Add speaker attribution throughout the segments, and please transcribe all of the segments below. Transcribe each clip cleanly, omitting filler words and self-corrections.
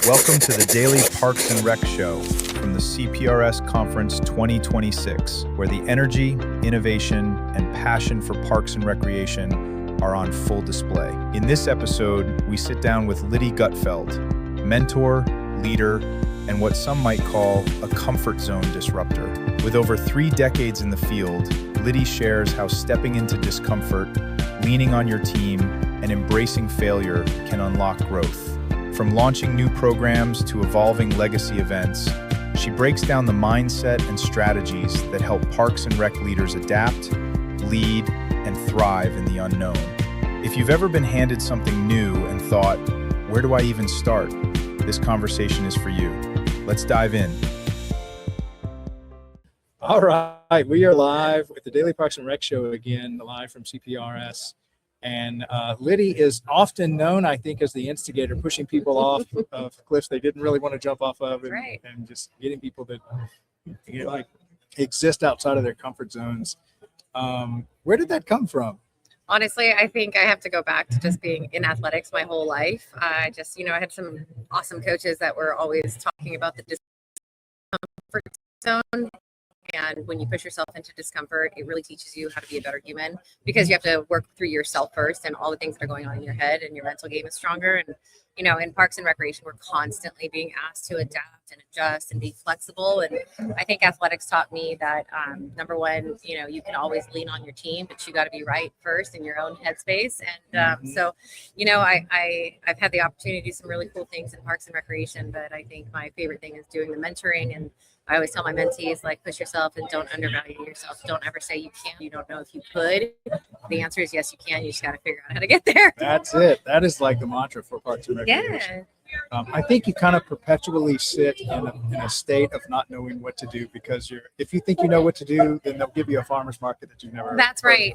Speaker 1: Welcome to the Daily Parks and Rec Show from the CPRS Conference 2026, where the energy, innovation, and passion for parks and recreation are on full display. In this episode, we sit down with Lydie Gutfeld, mentor, leader, and what some might call a comfort zone disruptor. With over 3 decades in the field, Lydie shares how stepping into discomfort, leaning on your team, and embracing failure can unlock growth. From launching new programs to evolving legacy events, she breaks down the mindset and strategies that help parks and rec leaders adapt, lead, and thrive in the unknown. If you've ever been handed something new and thought, where do I even start? This conversation is for you. Let's dive in.
Speaker 2: All right, we are live with the Daily Parks and Rec Show again, live from CPRS. And Lydie is often known, I think, as the instigator, pushing people off of cliffs they didn't really want to jump off of, and just getting people that exist outside of their comfort zones. Where did that come from?
Speaker 3: Honestly, I think I have to go back to just being in athletics my whole life. I had some awesome coaches that were always talking about the discomfort zone. And when you push yourself into discomfort, it really teaches you how to be a better human, because you have to work through yourself first and all the things that are going on in your head, and your mental game is stronger. And, in parks and recreation, we're constantly being asked to adapt and adjust and be flexible. And I think athletics taught me that, number one, you can always lean on your team, but you got to be right first in your own headspace. And so, I've had the opportunity to do some really cool things in parks and recreation, but I think my favorite thing is doing the mentoring. And I always tell my mentees, push yourself and don't undervalue yourself. Don't ever say you can't. You don't know if you could. The answer is yes, you can. You just got to figure out how to get there.
Speaker 2: That's it. That is like the mantra for parks and recreation.
Speaker 3: Yeah.
Speaker 2: I think you kind of perpetually sit in a state of not knowing what to do, because if you think you know what to do, then they'll give you a farmer's market that you've never.
Speaker 3: That's right.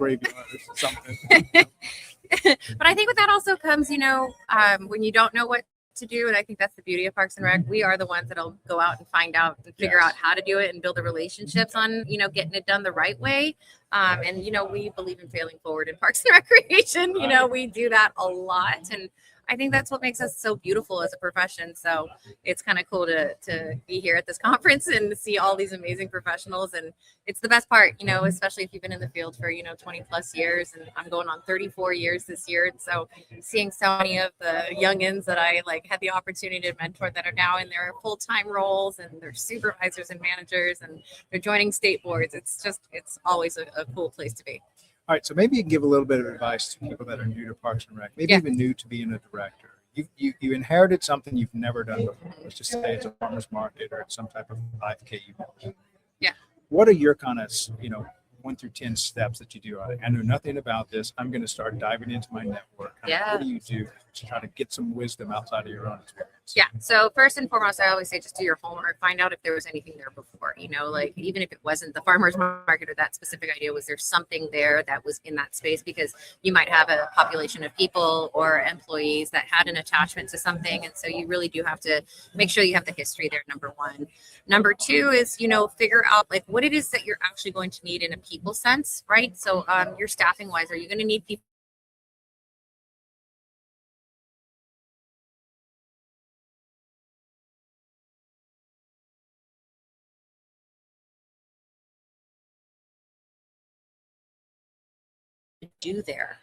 Speaker 2: Something.
Speaker 3: But I think with that also comes, when you don't know what to do, and I think that's the beauty of Parks and Rec. We are the ones that'll go out and find out and figure out how to do it and build the relationships on, getting it done the right way. And we believe in failing forward in Parks and Recreation. We do that a lot, and I think that's what makes us so beautiful as a profession. So it's kind of cool to be here at this conference and see all these amazing professionals. And it's the best part, especially if you've been in the field for, 20 plus years. And I'm going on 34 years this year. And so seeing so many of the youngins that I had the opportunity to mentor that are now in their full-time roles, and they're supervisors and managers, and they're joining state boards. It's always a cool place to be.
Speaker 2: All right, so maybe you can give a little bit of advice to people that are new to Parks and Rec, maybe even new to being a director. You inherited something you've never done before. Let's just say it's a farmer's market or it's some type of 5K event.
Speaker 3: Yeah.
Speaker 2: What are your kind of 1 through 10 steps that you do? I know nothing about this. I'm going to start diving into my network. What do you do to try to get some wisdom outside of your own experience?
Speaker 3: Yeah. So first and foremost, I always say just do your homework. Find out if there was anything there before. Even if it wasn't the farmer's market or that specific idea, was there something there that was in that space? Because you might have a population of people or employees that had an attachment to something, and so you really do have to make sure you have the history there. Number one. Number two is figure out what it is that you're actually going to need in a people sense, right? So your staffing wise, are you going to need people to do there?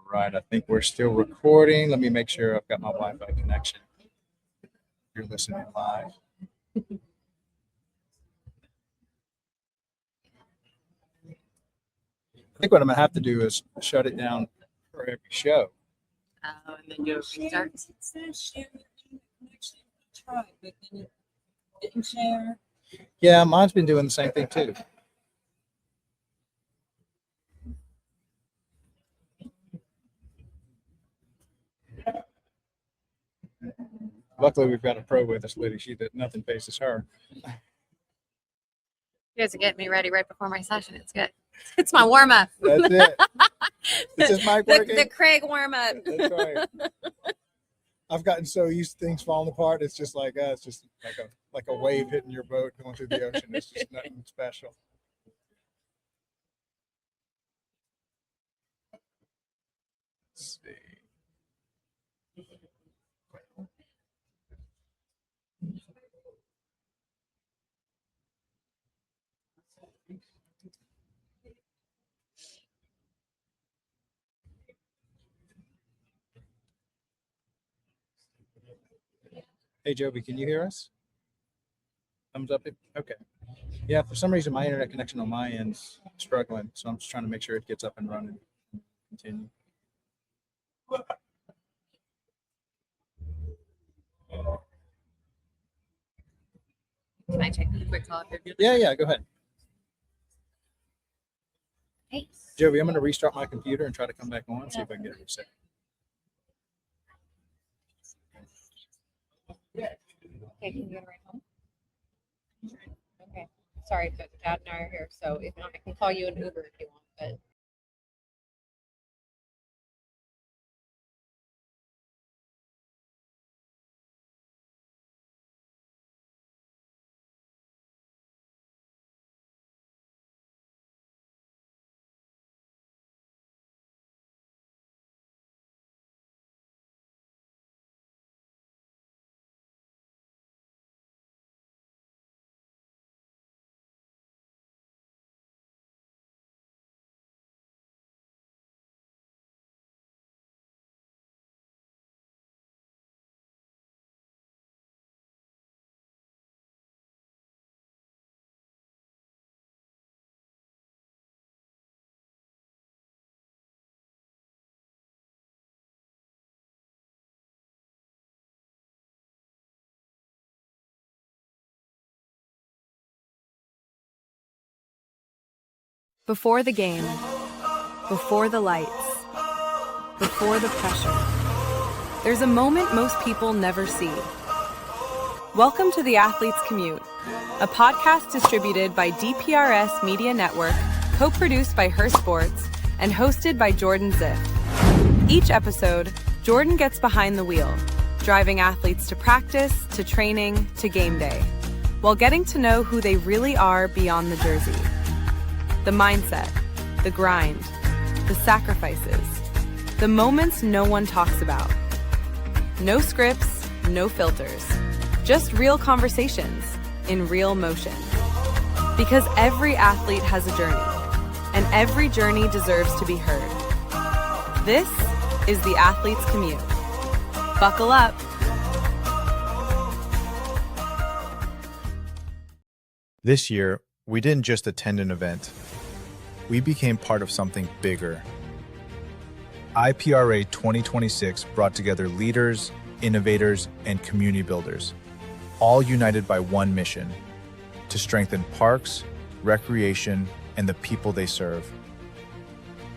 Speaker 2: All right, I think we're still recording. Let me make sure I've got my Wi-Fi connection. You're listening live. I think what I'm gonna have to do is shut it down for every show.
Speaker 3: And then do a restart.
Speaker 4: Didn't share.
Speaker 2: Yeah, mine's been doing the same thing too. Luckily, we've got a pro with us, Lydia. She that nothing faces her.
Speaker 3: You guys are getting me ready right before my session. It's good. It's my warm up.
Speaker 2: That's it. Is this mic working?
Speaker 3: The Craig warm up.
Speaker 2: That's right. I've gotten so used to things falling apart. It's just like it's just like a wave hitting your boat going through the ocean. It's just nothing special. Let's see. Hey, Joby, can you hear us? Thumbs up. Okay. Yeah, for some reason, my internet connection on my end's struggling, so I'm just trying to make sure it gets up and running. Continue.
Speaker 3: Can I take a quick call?
Speaker 2: Yeah, go ahead.
Speaker 3: Hey.
Speaker 2: Joby, I'm going to restart my computer and try to come back on, see if I can get it reset.
Speaker 3: Okay, can you get right home? Okay. Sorry, but Dad and I are here, so if not, I can call you an Uber if you want, but.
Speaker 5: Before the game, before the lights, before the pressure, there's a moment most people never see. Welcome to The Athlete's Commute, a podcast distributed by DPRS Media Network, co-produced by Her Sports, and hosted by Jordan Ziff. Each episode, Jordan gets behind the wheel, driving athletes to practice, to training, to game day, while getting to know who they really are beyond the jersey. The mindset, the grind, the sacrifices, the moments no one talks about. No scripts, no filters, just real conversations in real motion. Because every athlete has a journey, and every journey deserves to be heard. This is The Athlete's Commute. Buckle up.
Speaker 1: This year, we didn't just attend an event. We became part of something bigger. IPRA 2026 brought together leaders, innovators, and community builders, all united by one mission: to strengthen parks, recreation, and the people they serve.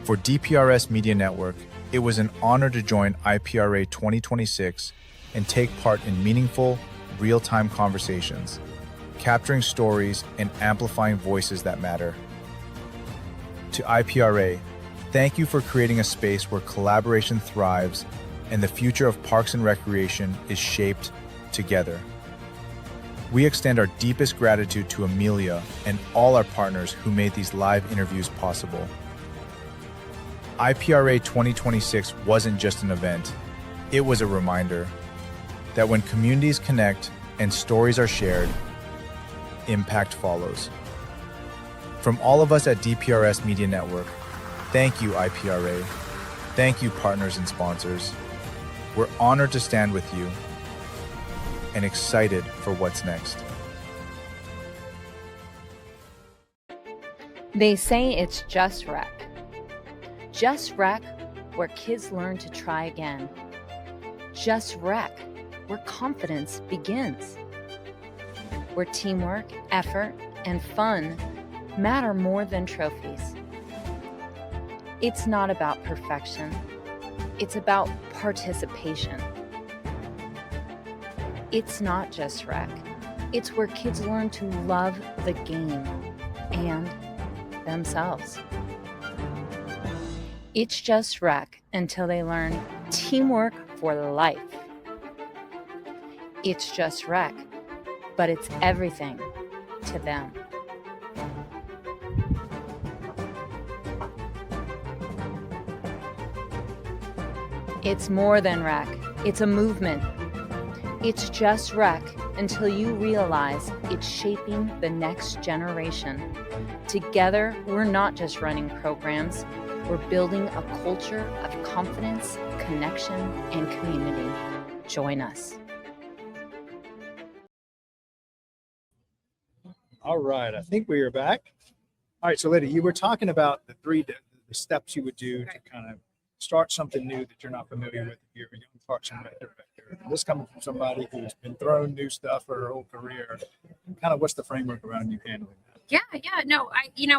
Speaker 1: For DPRS Media Network, it was an honor to join IPRA 2026 and take part in meaningful, real-time conversations, capturing stories and amplifying voices that matter. To IPRA, thank you for creating a space where collaboration thrives and the future of parks and recreation is shaped together. We extend our deepest gratitude to Amelia and all our partners who made these live interviews possible. IPRA 2026 wasn't just an event, it was a reminder that when communities connect and stories are shared, impact follows. From all of us at DPRS Media Network, thank you, IPRA. Thank you, partners and sponsors. We're honored to stand with you and excited for what's next.
Speaker 4: They say it's just rec. Just rec, where kids learn to try again. Just rec, where confidence begins. Where teamwork, effort, and fun matter more than trophies. It's not about perfection. It's about participation. It's not just rec. It's where kids learn to love the game and themselves. It's just rec until they learn teamwork for life. It's just rec, but it's everything to them. It's more than rec. It's a movement. It's just rec until you realize it's shaping the next generation. Together, we're not just running programs. We're building a culture of confidence, connection, and community. Join us.
Speaker 2: All right, I think we are back. All right, so Lydia, you were talking about the steps you would do to kind of start something new that you're not familiar with if you're a young parks and rec director. This coming from somebody who's been thrown new stuff for her whole career. Kind of what's the framework around you handling that?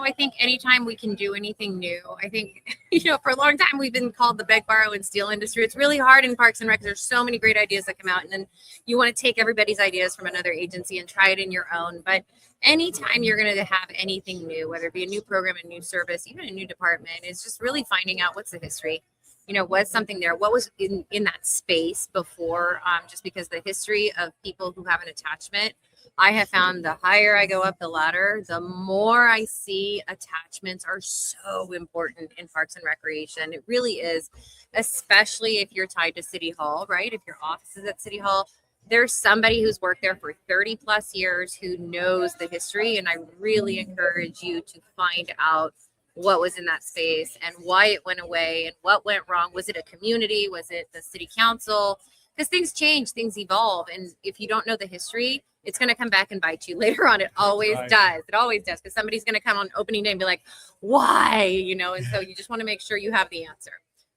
Speaker 3: I think anytime we can do anything new, I think, for a long time we've been called the beg, borrow, and steal industry. It's really hard in Parks and Rec. There's so many great ideas that come out, and then you want to take everybody's ideas from another agency and try it in your own. But anytime you're going to have anything new, whether it be a new program, a new service, even a new department, is just really finding out what's the history. Was something there? What was in that space before? Just because the history of people who have an attachment, I have found the higher I go up the ladder, the more I see attachments are so important in Parks and Recreation. It really is, especially if you're tied to City Hall, right? If your office is at City Hall, there's somebody who's worked there for 30 plus years who knows the history. And I really encourage you to find out what was in that space and why it went away and what went wrong. Was it a community? Was it the city council? Because things change, things evolve. And if you don't know the history, it's going to come back and bite you later on. It always does. It always does. Because somebody's going to come on opening day and be like, why? And so you just want to make sure you have the answer.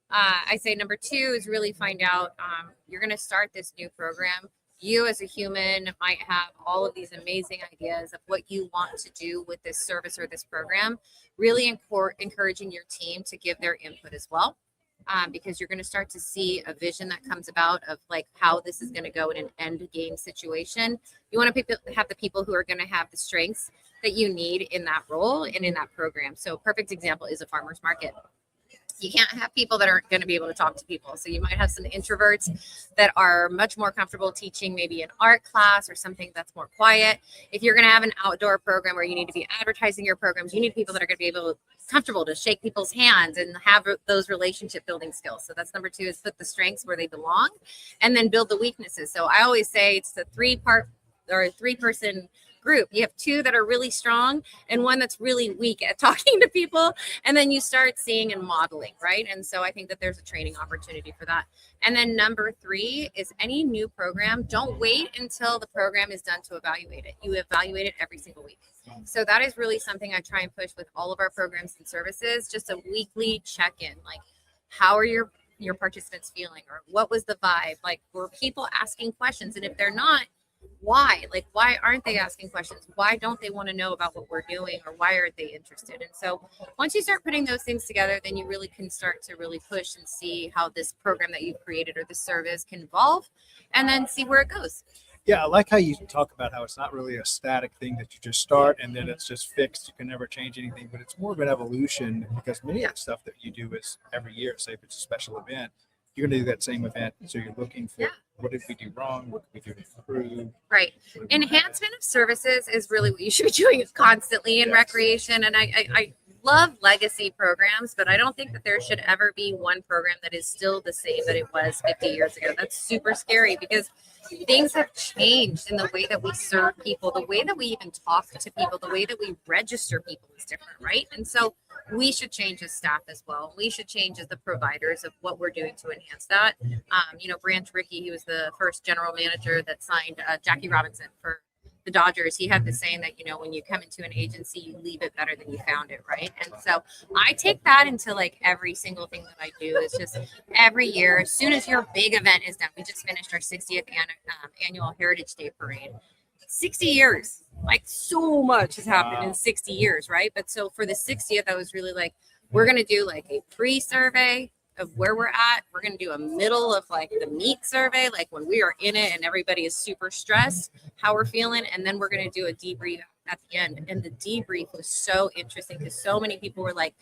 Speaker 3: I say number 2 is really find out, you're going to start this new program. You as a human might have all of these amazing ideas of what you want to do with this service or this program, really encouraging your team to give their input as well. Because you're going to start to see a vision that comes about of like how this is going to go in an end game situation. You want to have the people who are going to have the strengths that you need in that role and in that program. So a perfect example is a farmer's market. You can't have people that aren't going to be able to talk to people. So you might have some introverts that are much more comfortable teaching maybe an art class or something that's more quiet. If you're going to have an outdoor program where you need to be advertising your programs, you need people that are going to be comfortable to shake people's hands and have those relationship building skills. So that's number 2, is put the strengths where they belong and then build the weaknesses. So I always say it's a 3-person group. You have 2 that are really strong and 1 that's really weak at talking to people. And then you start seeing and modeling, right? And so I think that there's a training opportunity for that. And then number 3 is any new program, don't wait until the program is done to evaluate it. You evaluate it every single week. So that is really something I try and push with all of our programs and services, just a weekly check-in, like how are your participants feeling, or what was the vibe? Like, were people asking questions? And if they're not, why? Like, why aren't they asking questions? Why don't they want to know about what we're doing, or why aren't they interested? And so once you start putting those things together, then you really can start to really push and see how this program that you've created or the service can evolve, and then see where it goes.
Speaker 2: Yeah, I like how you talk about how it's not really a static thing that you just start and then it's just fixed. You can never change anything, but it's more of an evolution, because many of the stuff that you do is every year. Say if it's a special event, you're going to do that same event. So you're looking for what did we do wrong? What could we do to improve?
Speaker 3: Right. Enhancement of services is really what you should be doing constantly in recreation. And I love legacy programs, but I don't think that there should ever be one program that is still the same that it was 50 years ago. That's super scary, because things have changed in the way that we serve people, the way that we even talk to people, the way that we register people is different, right? And so we should change as staff as well. We should change as the providers of what we're doing to enhance that. Branch Rickey, he was the first general manager that signed Jackie Robinson for the Dodgers. He had this saying that, when you come into an agency, you leave it better than you found it, right? And so I take that into like every single thing that I do. Is just every year, as soon as your big event is done, we just finished our 60th annual Heritage Day Parade. 60 years, like so much has happened in 60 years, right? But so for the 60th, I was really like, we're going to do like a pre-survey of where we're at. We're going to do a middle of like the meat survey, like when we are in it and everybody is super stressed, how we're feeling. And then we're going to do a debrief at the end. And the debrief was so interesting because so many people were like,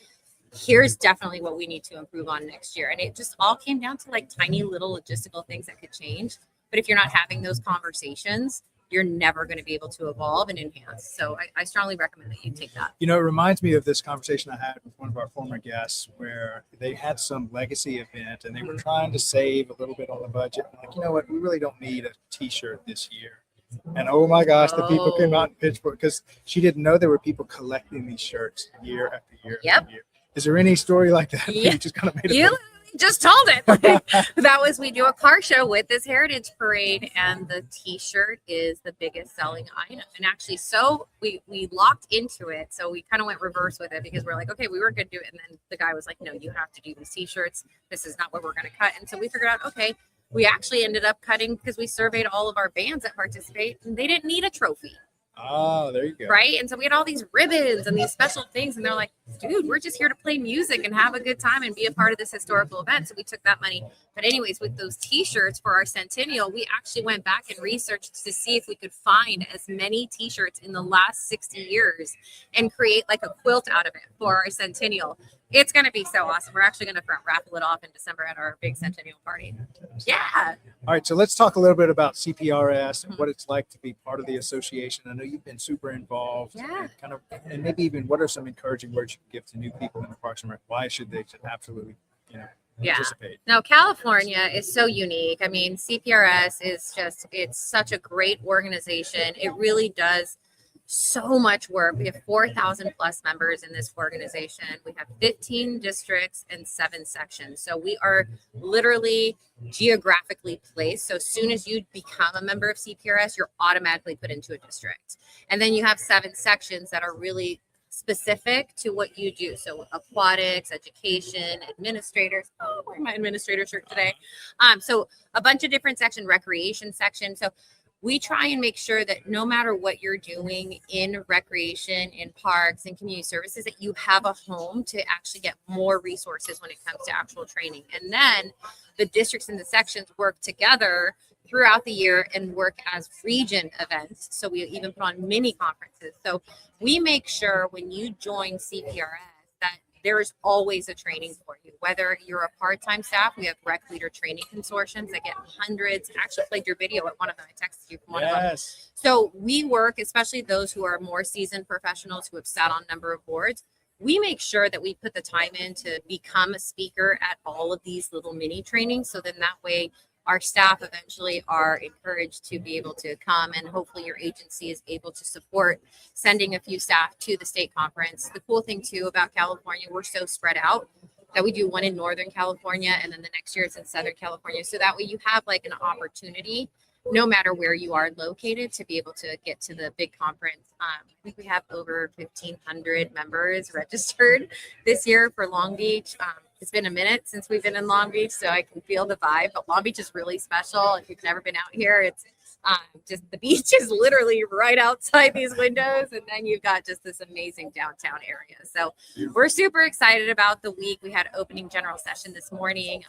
Speaker 3: here's definitely what we need to improve on next year. And it just all came down to like tiny little logistical things that could change. But if you're not having those conversations, you're never going to be able to evolve and enhance. So I strongly recommend that you take that.
Speaker 2: It reminds me of this conversation I had with one of our former guests where they had some legacy event and they were trying to save a little bit on the budget. Like, you know what? We really don't need a t-shirt this year. And oh my gosh, the people came out in Pittsburgh because she didn't know there were people collecting these shirts year after year after year. Is there any story like that?
Speaker 3: Yeah.
Speaker 2: You just kind of made it.
Speaker 3: Just told it. That was, we do a car show with this Heritage Parade, and the t-shirt is the biggest selling item. And actually, so we locked into it. So we kind of went reverse with it because we're like, okay, we were going to do it. And then the guy was like, no, you have to do these t-shirts. This is not what we're going to cut. And so we figured out, okay, we actually ended up cutting because we surveyed all of our bands that participate and they didn't need a trophy.
Speaker 2: Oh, there you go.
Speaker 3: Right. And so we had all these ribbons and these special things. And they're like, dude, we're just here to play music and have a good time and be a part of this historical event. So we took that money. But anyways, with those t-shirts for our centennial, we actually went back and researched to see if we could find as many t-shirts in the last 60 years and create like a quilt out of it for our centennial. It's going to be so awesome. We're actually going to raffle it off in December at our big centennial party. Yeah.
Speaker 2: All right. So let's talk a little bit about CPRS and what it's like to be part of the association. I know you've been super involved.
Speaker 3: Yeah.
Speaker 2: And maybe even what are some encouraging words you can give to new people in the Parks and Rec? Why should they absolutely, participate?
Speaker 3: Now, California is so unique. I mean, CPRS is it's such a great organization. It really does so much work. We have 4,000 plus members in this organization. We have 15 districts and 7 sections. So we are literally geographically placed. So as soon as you become a member of CPRS, you're automatically put into a district. And then you have 7 sections that are really specific to what you do. So aquatics, education, administrators. Oh, I'm wearing my administrator shirt today. So a bunch of different sections, recreation section. So we try and make sure that no matter what you're doing in recreation, in parks, and community services, that you have a home to actually get more resources when it comes to actual training. And then the districts and the sections work together throughout the year and work as region events. So we even put on mini conferences. So we make sure when you join CPRS that there is always a training for you. Whether you're a part-time staff, we have rec leader training consortiums that get hundreds. Actually played your video at one of them. I texted you from one of them. So we work, especially those who are more seasoned professionals who have sat on a number of boards. We make sure that we put the time in to become a speaker at all of these little mini trainings. So then that way our staff eventually are encouraged to be able to come, and hopefully your agency is able to support sending a few staff to the state conference. The cool thing too about California, we're so spread out that we do one in Northern California and then the next year it's in Southern California. So that way you have like an opportunity, no matter where you are located, to be able to get to the big conference. I think we have over 1,500 members registered this year for Long Beach. It's been a minute since we've been in Long Beach, so I can feel the vibe. But Long Beach is really special. If you've never been out here, it's just the beach is literally right outside these windows, and then you've got just this amazing downtown area. So we're super excited about the week. We had opening general session this morning.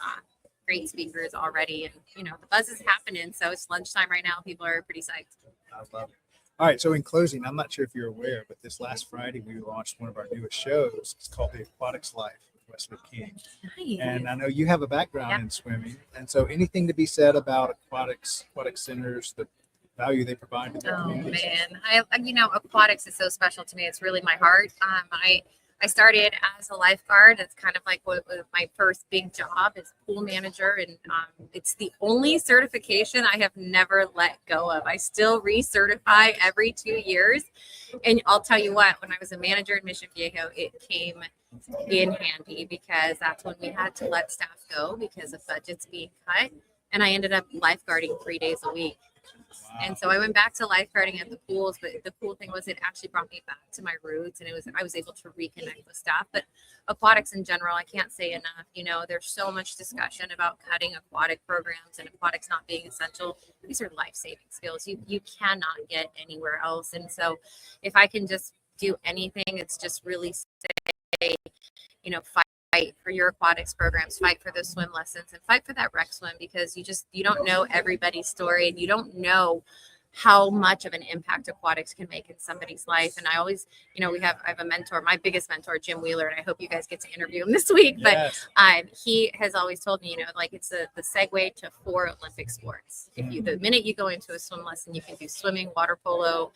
Speaker 3: Great speakers already, and the buzz is happening. So it's lunchtime right now. People are pretty psyched.
Speaker 2: I love it. All right. So in closing, I'm not sure if you're aware, but this last Friday we launched one of our newest shows. It's called the Aquatics Life with Wesley King.
Speaker 3: Nice.
Speaker 2: And I know you have a background in swimming, and so anything to be said about aquatic centers, the value they provide to their communities?
Speaker 3: Man, aquatics is so special to me. It's really my heart. I started as a lifeguard. It's kind of like what was my first big job as pool manager. And it's the only certification I have never let go of. I still recertify every 2 years. And I'll tell you what, when I was a manager in Mission Viejo, it came in handy, because that's when we had to let staff go because of budgets being cut. And I ended up lifeguarding 3 days a week. And so I went back to lifeguarding at the pools, but the cool thing was it actually brought me back to my roots, and I was able to reconnect with staff. But aquatics in general, I can't say enough. You know, there's so much discussion about cutting aquatic programs and aquatics not being essential. These are life-saving skills you cannot get anywhere else. And so if I can just do anything, it's just really say, you know, fight for your aquatics programs, fight for the swim lessons, and fight for that rec swim, because you don't know everybody's story, and you don't know how much of an impact aquatics can make in somebody's life. And I always, you know, I have a mentor, my biggest mentor, Jim Wheeler, and I hope you guys get to interview him this week.
Speaker 2: Yes.
Speaker 3: But he has always told me, you know, like it's the segue to 4 Olympic sports. If the minute you go into a swim lesson, you can do swimming, water polo,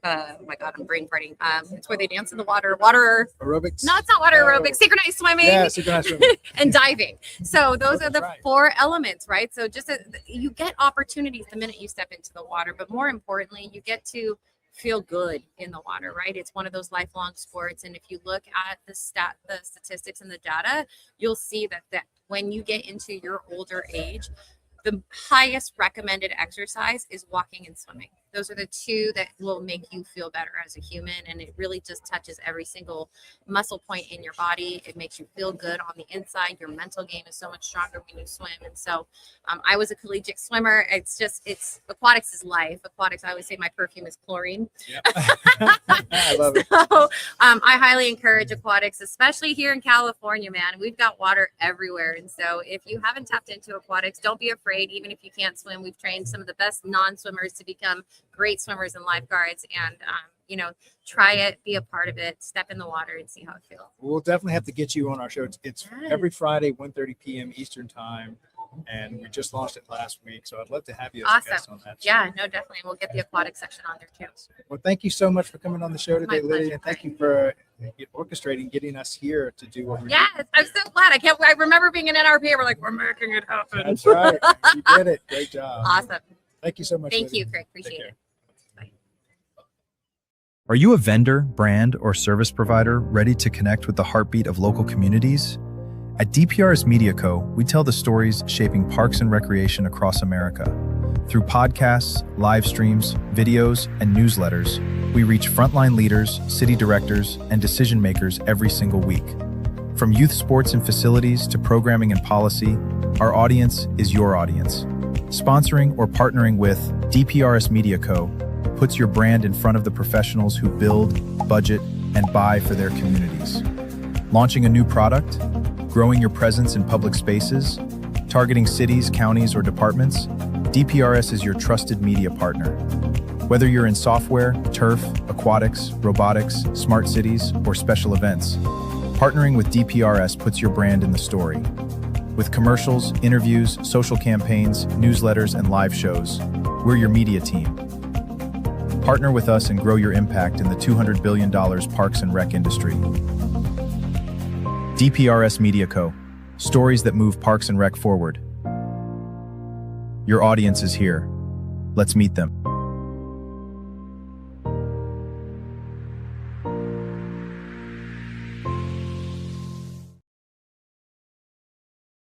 Speaker 3: oh my God, I'm brain farting. It's where they dance in the water
Speaker 2: Aerobics.
Speaker 3: No, it's not water aerobics. Synchronized swimming.
Speaker 2: Yeah, synchronized swimming.
Speaker 3: And diving. So those are the
Speaker 2: right.
Speaker 3: 4 elements, right? So just you get opportunities the minute you step into the water, but more importantly, you get to feel good in the water, right? It's one of those lifelong sports. And if you look at the statistics and the data, you'll see that when you get into your older age, the highest recommended exercise is walking and swimming. Those are the 2 that will make you feel better as a human. And it really just touches every single muscle point in your body. It makes you feel good on the inside. Your mental game is so much stronger when you swim. And so I was a collegiate swimmer. Aquatics is life. Aquatics, I always say my perfume is chlorine.
Speaker 2: Yep. I love it.
Speaker 3: So I highly encourage aquatics, especially here in California, man. We've got water everywhere. And so if you haven't tapped into aquatics, don't be afraid. Even if you can't swim, we've trained some of the best non-swimmers to become great swimmers and lifeguards. And you know, try it, be a part of it, step in the water and see how it feels.
Speaker 2: We'll definitely have to get you on our show. It's
Speaker 3: Yes.
Speaker 2: every Friday, 1:30 p.m. Eastern time. And we just launched it last week. So I'd love to have you as a guest on that show.
Speaker 3: Yeah, no, definitely. We'll get the aquatic section on there too.
Speaker 2: Well, thank you so much for coming on the show today,
Speaker 3: My
Speaker 2: Lydia.
Speaker 3: pleasure.
Speaker 2: And thank you for orchestrating getting us here to do what we're
Speaker 3: Yes,
Speaker 2: doing.
Speaker 3: I'm so glad. I remember being in NRP. We're like, we're making it happen.
Speaker 2: That's right. You did it. Great job.
Speaker 3: Awesome.
Speaker 2: Thank you so much.
Speaker 3: Thank
Speaker 2: Lydia.
Speaker 3: you, Craig.
Speaker 2: Take
Speaker 3: Appreciate
Speaker 2: care.
Speaker 3: it.
Speaker 1: Are you a vendor, brand, or service provider ready to connect with the heartbeat of local communities? At DPRS Media Co., we tell the stories shaping parks and recreation across America. Through podcasts, live streams, videos, and newsletters, we reach frontline leaders, city directors, and decision makers every single week. From youth sports and facilities to programming and policy, our audience is your audience. Sponsoring or partnering with DPRS Media Co. puts your brand in front of the professionals who build, budget, and buy for their communities. Launching a new product, growing your presence in public spaces, targeting cities, counties, or departments, DPRS is your trusted media partner. Whether you're in software, turf, aquatics, robotics, smart cities, or special events, partnering with DPRS puts your brand in the story. With commercials, interviews, social campaigns, newsletters, and live shows, we're your media team. Partner with us and grow your impact in the $200 billion parks and rec industry. DPRS Media Co. Stories that move parks and rec forward. Your audience is here. Let's meet them.